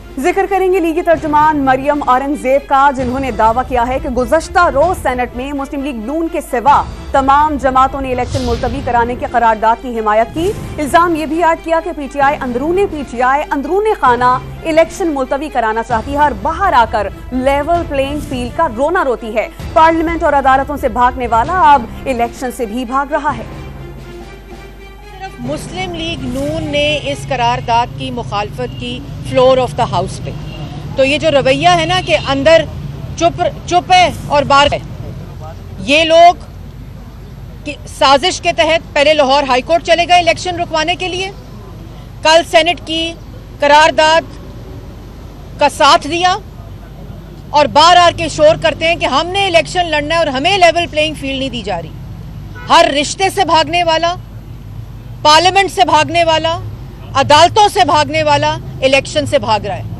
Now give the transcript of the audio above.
जिक्र करेंगे लीगी तर्जुमान मरियम औरंगजेब का, जिन्होंने दावा किया है कि गुज़श्ता रोज सेनेट में मुस्लिम लीग नून के सिवा तमाम जमातों ने इलेक्शन मुलतवी कराने के करारदाद की हिमायत की। इल्जाम यह भी ऐड किया कि पीटीआई अंदरूने खाना इलेक्शन मुलतवी कराना चाहती है और बाहर आकर लेवल प्लेइंग फील्ड का रोना रोती है। पार्लियामेंट और अदालतों से भागने वाला अब इलेक्शन से भी भाग रहा है। मुस्लिम लीग नून ने इस करारदाद की मुखालफत की फ्लोर ऑफ द हाउस पे। तो ये जो रवैया है ना कि अंदर चुप है और बाहर है, ये लोग साजिश के तहत पहले लाहौर हाई कोर्ट चले गए इलेक्शन रुकवाने के लिए, कल सेनेट की करारदाद का साथ दिया और बार आर के शोर करते हैं कि हमने इलेक्शन लड़ना है और हमें लेवल प्लेइंग फील्ड नहीं दी जा रही। हर रिश्ते से भागने वाला, पार्लियामेंट से भागने वाला, अदालतों से भागने वाला इलेक्शन से भाग रहा है।